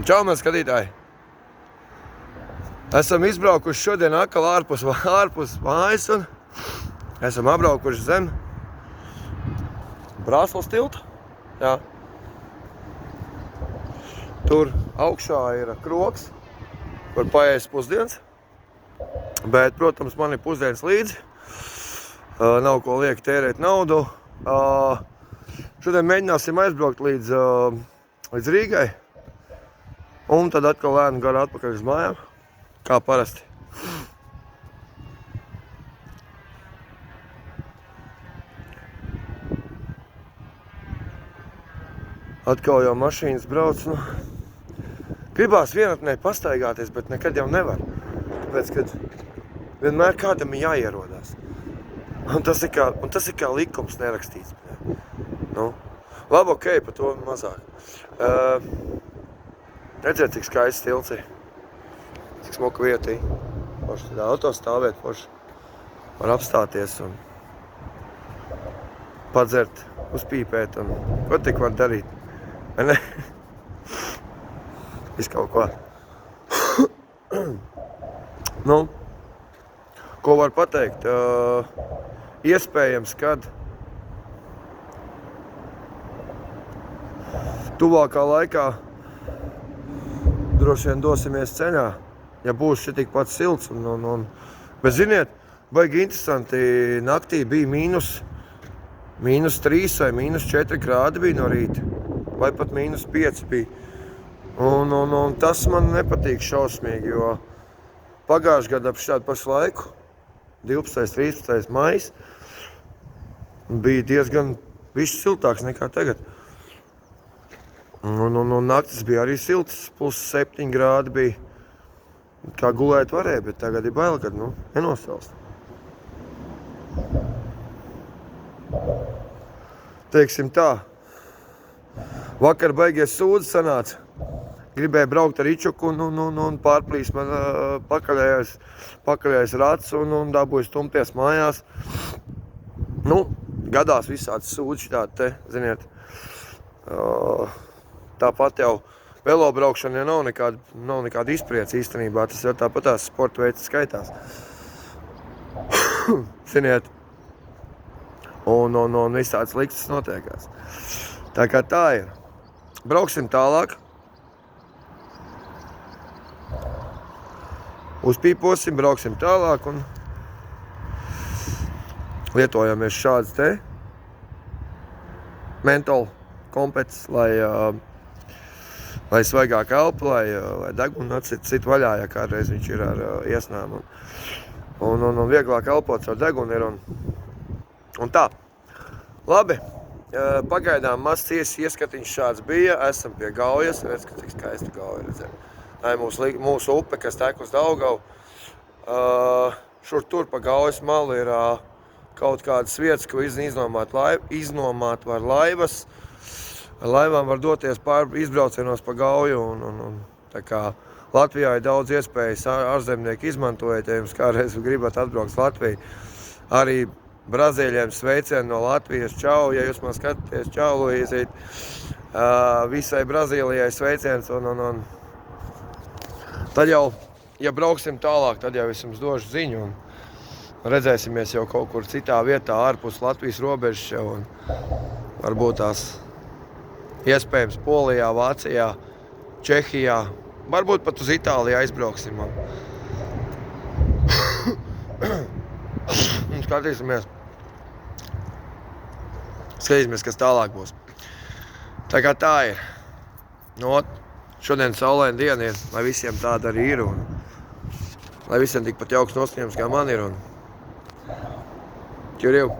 Čau, mēs skatītāji! Esam izbraukuši šodien atkal ārpus mājas un esam apbraukuši zem Brāslas tilta. Jā. Tur augšā ir krogs, var paēst pusdienas, bet, protams, man ir pusdienas līdzi. Nav ko lieki tērēt naudu. Šodien mēģināsim aizbraukt līdz Rīgai. Un tad atkal lēni garā atpakaļ uz mājām, kā parasti. Atkal jau mašīnas brauc. Gribās vienatnē pastaigāties, bet nekad jau nevar. Tāpēc, kad vienmēr kādam ir jāierodās. Un tas ir kā likums nerakstīts. Labi, ok, par to mazāk. Redziet, cik skaists tilts ir. Cik smuka vietī. Forši tādā auto stāvēt, forši var apstāties un padzert, uzpīpēt un ko tik var darīt. Vai ne? Viss kaut ko. Ko var pateikt? Iespējams, kad tuvākā laikā droši vien dosimies ceļā, ja būs šitik pats silts. Bet ziniet, baigi interesanti, naktī bija -3 vai -4 grādi bija no rīta, vai pat -5 bija. Un tas man nepatīk šausmīgi, jo pagājušajā gadā ap šādu pašu laiku, 12. 13. maijs, bija diezgan višķi siltāks nekā tagad. Un naktis bija arī silts, +7 grādi bija. Kā gulēt varēja, bet tagad ir bail, kad nenosalst. Teiksim tā, vakar baigies sūdzi sanāca. Gribēju braukt ar Ičuku un pārplīst man pakaļējais rats un dabūju stumties mājās. Gadās visāds sūdzi šitādi te, ziniet. Tāpat jau velobraukšana ja nav nekāda izpriece īstenībā. Tas jau tāpatās sporta veids skaitās. Ziniet. Un visāds liktas notiekās. Tā kā tā ir. Brauksim tālāk. Uzpīposim, brauksim tālāk un lietojamies šādas te mentolu kompetes, lai svaigāk elpa, lai degunu atsit vaļā, ja kādreiz viņš ir ar iesnām. Un vieglāk elpot ar degunu ir un tā. Labi, pagaidām mazs ieskatiņš šāds bija. Esam pie Gaujas, redz, ka cik skaista Gauja redzēt. Tā ir mūsu upe, kas tek uz Daugavu. Šur tur pa Gaujas malu ir kaut kādas vietas, ko iznomāt var laivas. Ar laivām var doties izbraucienos pa Gauju. Tā kā Latvijā ir daudz iespējas ārzemnieki izmantojiet, ja jums kādreiz gribat atbraukt uz Latviju. Arī Brazīļiem sveicieni no Latvijas. Čau, ja jūs man skatāties, čau, Luīzīt. Visai Brazīlijai sveiciens. Tad jau, ja brauksim tālāk, tad jau es jums došu ziņu un redzēsimies jau kaut kur citā vietā, ārpus Latvijas robežas jau. Un varbūt tās iespējams Polijā, Vācijā, Čehijā, varbūt pat uz Itāliju aizbrauksim. Skatīsimies, kas tālāk būs. Tā kā tā ir. Šodien saulaina diena ir, lai visiem tāda arī ir. Un lai visiem tikpat jauks noskaņojums, kā man ir. Čurīv!